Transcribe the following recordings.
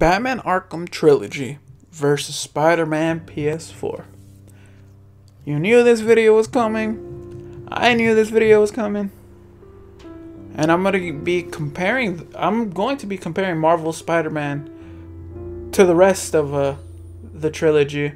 Batman Arkham Trilogy versus Spider-Man PS4. You knew this video was coming. I knew this video was coming. And I'm going to be comparing Marvel Spider-Man to the rest of the trilogy.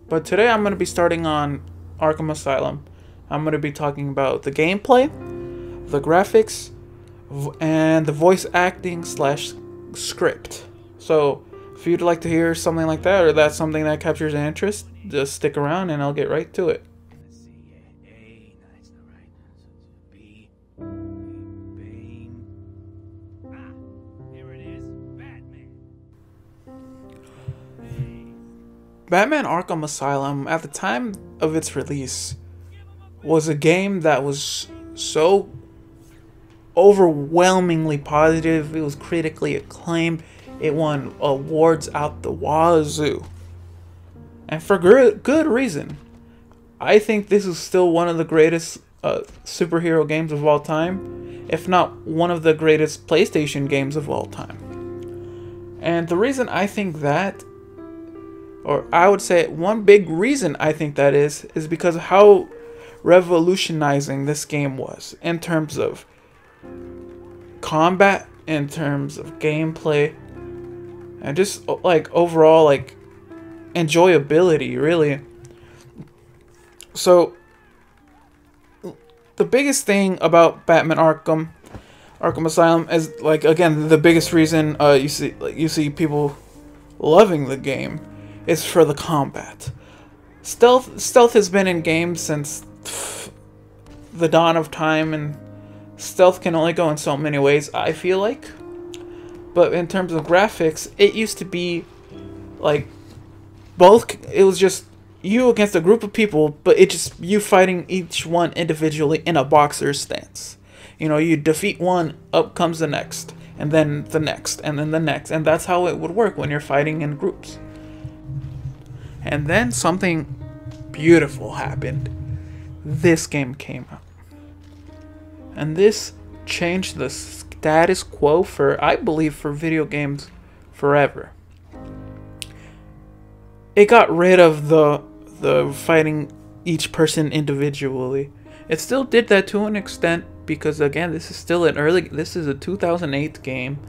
But today I'm going to be starting on Arkham Asylum. I'm going to be talking about the gameplay, the graphics, and the voice acting / script. So if you'd like to hear something like that, or that's something that captures your interest, just stick around and I'll get right to it. Batman Arkham Asylum, at the time of its release, was a game that was so overwhelmingly positive. It was critically acclaimed. It won awards out the wazoo. And for good reason. I think this is still one of the greatest superhero games of all time, if not one of the greatest PlayStation games of all time. And the reason I think that, or I would say one big reason I think that is because of how revolutionizing this game was in terms of combat, in terms of gameplay, and just like overall like enjoyability, really. So the biggest thing about Batman Arkham Asylum is, like, again, the biggest reason you see people loving the game is for the combat. Stealth has been in games since the dawn of time, and stealth can only go in so many ways, I feel like. But in terms of graphics, it used to be like it was just you against a group of people, but it's just you fighting each one individually in a boxer's stance. You know, you defeat one, up comes the next, and then the next, and then the next, and that's how it would work when you're fighting in groups. And then something beautiful happened. This game came out. And this changed the status quo for, I believe, for video games forever. It got rid of the fighting each person individually. It still did that to an extent, because again, this is a 2008 game,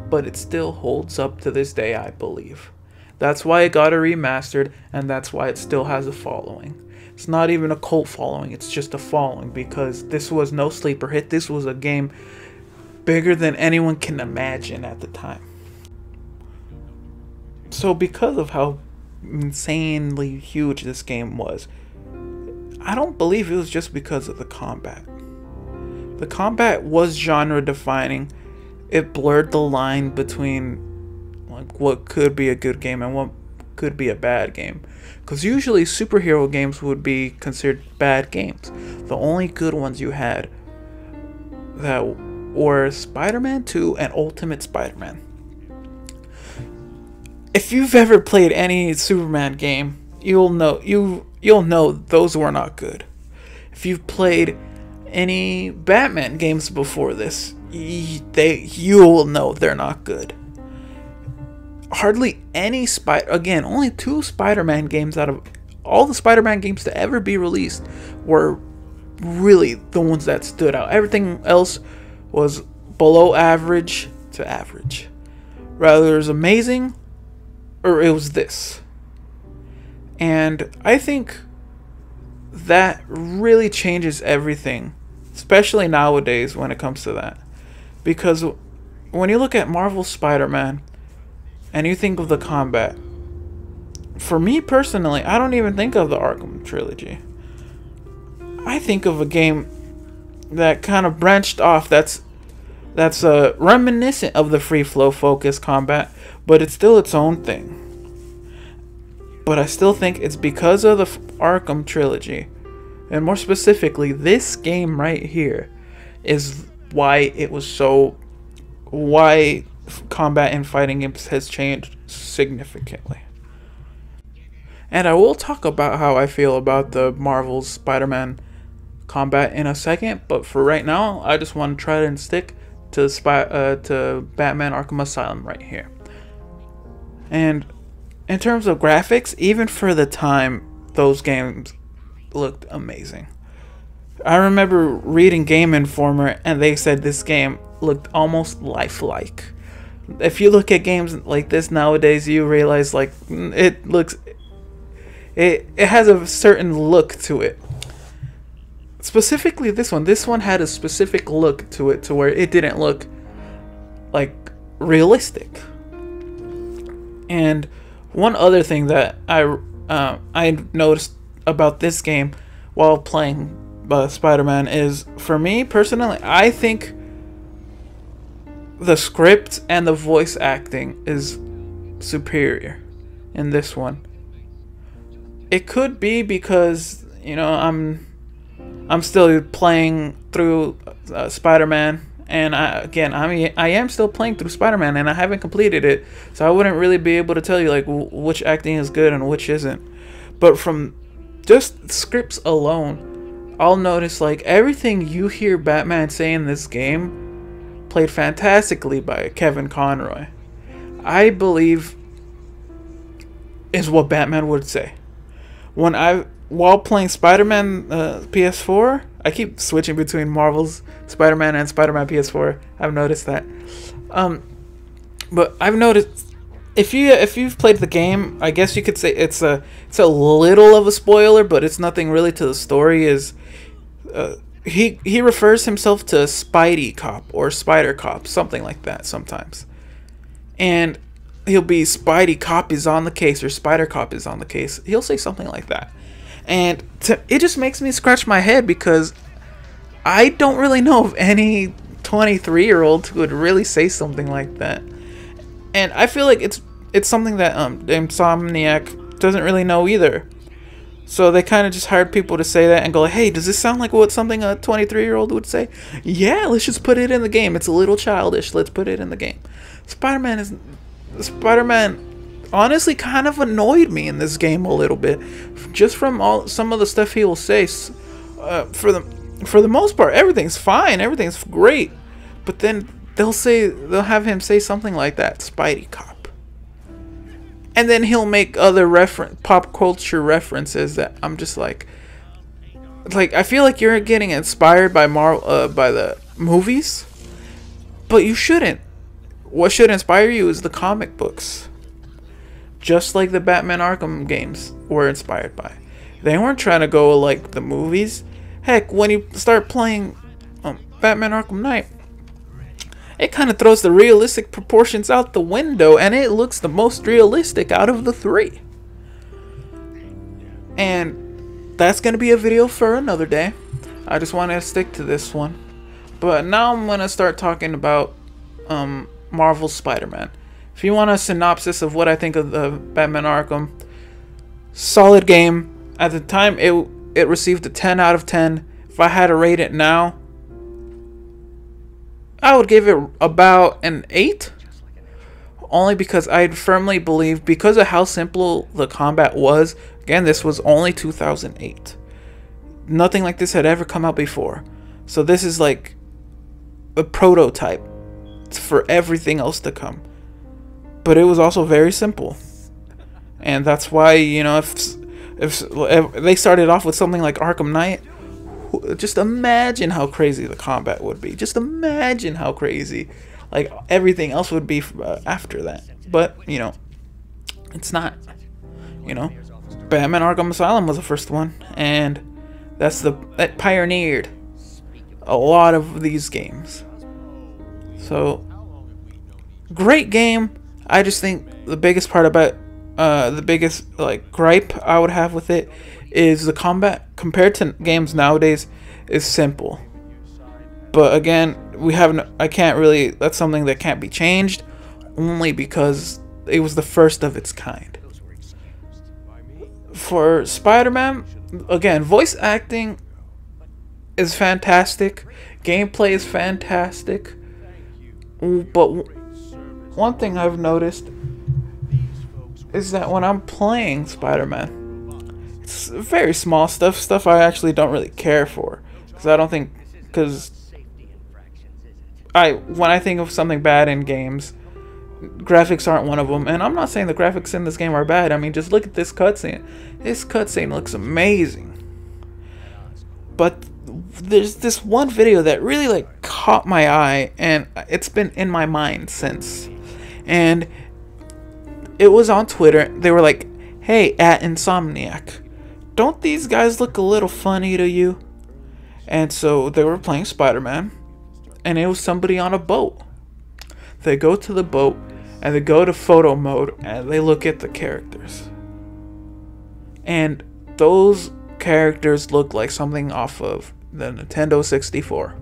but it still holds up to this day, I believe. That's why it got a remastered, and that's why it still has a following. It's not even a cult following, it's just a following, because this was no sleeper hit. This was a game bigger than anyone can imagine at the time. So because of how insanely huge this game was, I don't believe it was just because of the combat. The combat was genre defining. It blurred the line between like what could be a good game and what could be a bad game, because usually superhero games would be considered bad games. The only good ones you had that were Spider-Man 2 and Ultimate Spider-Man. If you've ever played any Superman game, you'll know those were not good. If you've played any Batman games before this, you'll know they're not good. Hardly any only 2 Spider-Man games out of all the Spider-Man games to ever be released were really the ones that stood out. Everything else was below average to average. Rather, it was amazing, or it was this. And I think that really changes everything, especially nowadays when it comes to that. Because when you look at Marvel Spider-Man and you think of the combat, for me personally, I don't even think of the Arkham trilogy. I think of a game that kind of branched off, that's reminiscent of the free flow focused combat, but it's still its own thing. But I still think it's because of the Arkham trilogy, and more specifically this game right here, is why combat in fighting games has changed significantly. And I will talk about how I feel about the Marvel's Spider-Man combat in a second, but for right now, I just want to try and stick to Batman Arkham Asylum right here. And in terms of graphics, even for the time, those games looked amazing. I remember reading Game Informer, and they said this game looked almost lifelike. If you look at games like this nowadays, you realize like it has a certain look to it. Specifically this one. This one had a specific look to it, to where it didn't look like realistic. And one other thing that I noticed about this game while playing Spider-Man is, for me personally, I think the script and the voice acting is superior in this one. It could be because, you know, I'm still playing through Spider-Man, and I am still playing through Spider-Man, and I haven't completed it, so I wouldn't really be able to tell you like which acting is good and which isn't. But from just scripts alone, I'll notice like everything you hear Batman say in this game played fantastically by Kevin Conroy. I believe is what Batman would say. While playing Spider-Man PS4, I keep switching between Marvel's Spider-Man and Spider-Man PS4. I've noticed that. But I've noticed if you've played the game, I guess you could say it's a little of a spoiler, but it's nothing really to the story. He refers himself to Spidey Cop or Spider Cop, something like that sometimes. And he'll be Spidey Cop is on the case or Spider Cop is on the case. He'll say something like that. And it just makes me scratch my head because I don't really know of any 23-year-old who would really say something like that. And I feel like it's something that Insomniac doesn't really know either. So they kind of just hired people to say that and go, hey, does this sound like what something a 23-year-old would say? Yeah, let's just put it in the game. It's a little childish. Let's put it in the game. Spider-Man honestly kind of annoyed me in this game a little bit, just from some of the stuff he will say. For the most part, everything's fine. Everything's great. But then they'll have him say something like that, Spidey Cop. And then he'll make other pop culture references that I'm just like I feel like you're getting inspired by by the movies, but you shouldn't. What should inspire you is the comic books. Just like the Batman Arkham games were inspired by. They weren't trying to go like the movies. Heck, when you start playing Batman Arkham Knight, it kind of throws the realistic proportions out the window, and it looks the most realistic out of the three. And that's going to be a video for another day. I just want to stick to this one. But now I'm going to start talking about Marvel's Spider-Man. If you want a synopsis of what I think of the Batman Arkham, solid game. At the time, it received a 10 out of 10. If I had to rate it now, I would give it about an 8. Only because I firmly believe, because of how simple the combat was. Again, this was only 2008. Nothing like this had ever come out before. So this is like a prototype for everything else to come. But it was also very simple. And that's why, you know, if they started off with something like Arkham Knight, just imagine how crazy the combat would be. Just imagine how crazy like everything else would be after that. But, you know, it's not. You know, Batman Arkham Asylum was the first one, and that pioneered a lot of these games. So, great game. I just think the biggest part about the biggest like gripe I would have with it is the combat compared to games nowadays is simple. But again, that's something that can't be changed, only because it was the first of its kind. For Spider-Man, again, voice acting is fantastic, gameplay is fantastic, but one thing I've noticed is that when I'm playing Spider-Man, it's very small stuff I actually don't really care for, when I think of something bad in games, graphics aren't one of them. And I'm not saying the graphics in this game are bad. I mean, just look at this cutscene. This cutscene looks amazing. But there's this one video that really like caught my eye, and it's been in my mind since. And it was on Twitter. They were like, "Hey, at Insomniac, don't these guys look a little funny to you?" And so they were playing Spider-Man, and it was somebody on a boat. They go to the boat, and they go to photo mode, and they look at the characters. And those characters look like something off of the Nintendo 64.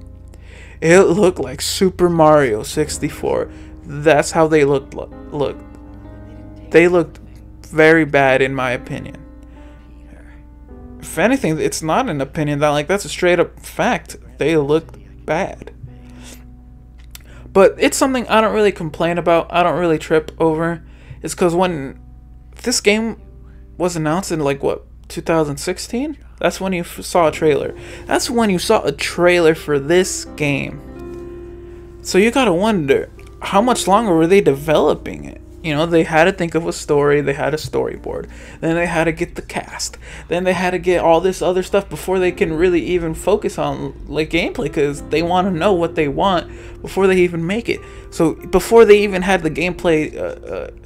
It looked like Super Mario 64. That's how they looked. They looked very bad, in my opinion. If anything, it's not an opinion. That's a straight up fact. They looked bad. But it's something I don't really complain about. I don't really trip over. It's because when this game was announced in 2016? That's when you saw a trailer. That's when you saw a trailer for this game. So you gotta wonder, how much longer were they developing it? You know, they had to think of a story, they had a storyboard, then they had to get the cast, then they had to get all this other stuff before they can really even focus on gameplay, because they want to know what they want before they even make it. So before they even had the gameplay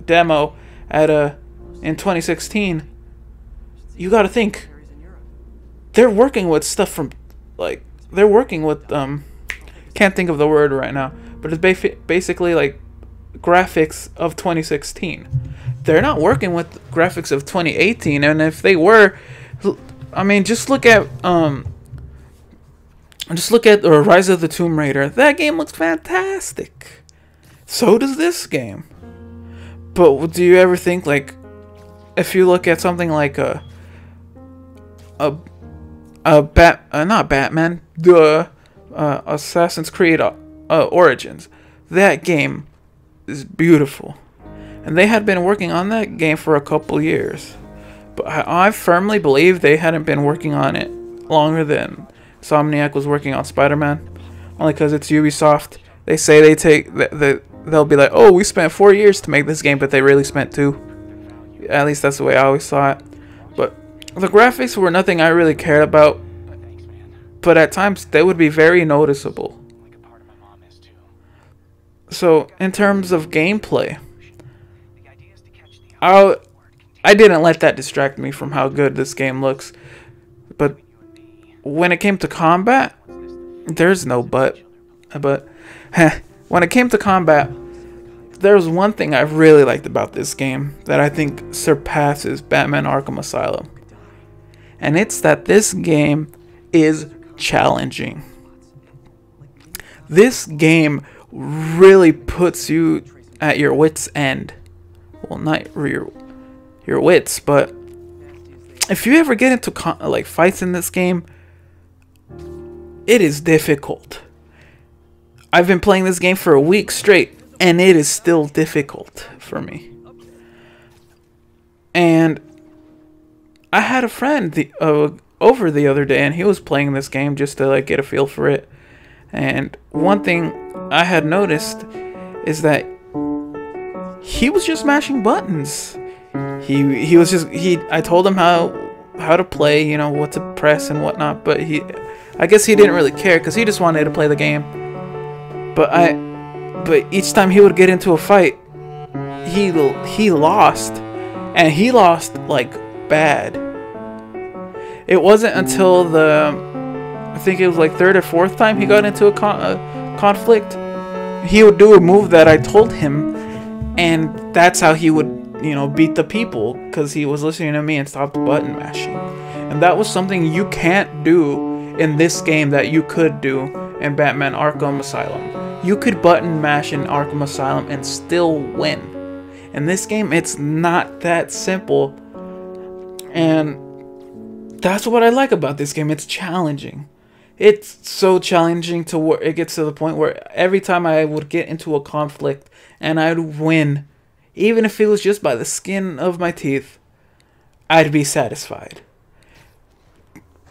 demo in 2016, you got to think they're working with stuff from they're working with can't think of the word right now, but it's basically graphics of 2016. They're not working with graphics of 2018, and if they were, I mean, just look at Rise of the Tomb Raider. That game looks fantastic. So does this game. But do you ever think if you look at something like not Batman, the Assassin's Creed Origins, that game is beautiful, and they had been working on that game for a couple years, but I firmly believe they hadn't been working on it longer than Insomniac was working on Spider-Man, only because it's Ubisoft. They say they'll be like, "Oh, we spent 4 years to make this game," but they really spent 2. At least that's the way I always saw it. But the graphics were nothing I really cared about, but at times they would be very noticeable. So, in terms of gameplay, I didn't let that distract me from how good this game looks. But when it came to combat, there's no but. But when it came to combat, there's one thing I really liked about this game that I think surpasses Batman Arkham Asylum. And it's that this game is challenging. This game really puts you at your wits' end. Well, not your wits, but if you ever get into fights in this game, it is difficult. I've been playing this game for a week straight, and it is still difficult for me. And I had a friend over the other day, and he was playing this game just to get a feel for it. And one thing I had noticed is that he was just mashing buttons. I told him how to play, you know, what to press and whatnot, but I guess he didn't really care because he just wanted to play the game. But each time he would get into a fight, he lost, and he lost bad. It wasn't until I think it was third or fourth time he got into a conflict, he would do a move that I told him, and that's how he would, you know, beat the people, because he was listening to me and stopped button mashing. And that was something you can't do in this game that you could do in Batman Arkham Asylum. You could button mash in Arkham Asylum and still win. In this game, it's not that simple, and that's what I like about this game. It's challenging. It's so challenging to where it gets to the point where every time I would get into a conflict and I'd win, even if it was just by the skin of my teeth, I'd be satisfied.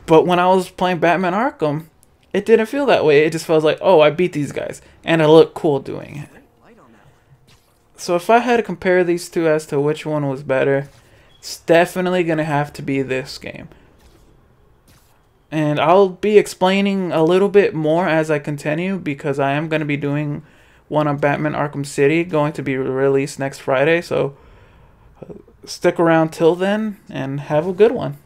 But when I was playing Batman Arkham, it didn't feel that way. It just felt like, oh, I beat these guys, and I look cool doing it. So if I had to compare these two as to which one was better, it's definitely gonna have to be this game. And I'll be explaining a little bit more as I continue, because I am going to be doing one on Batman Arkham City, going to be released next Friday. So stick around till then and have a good one.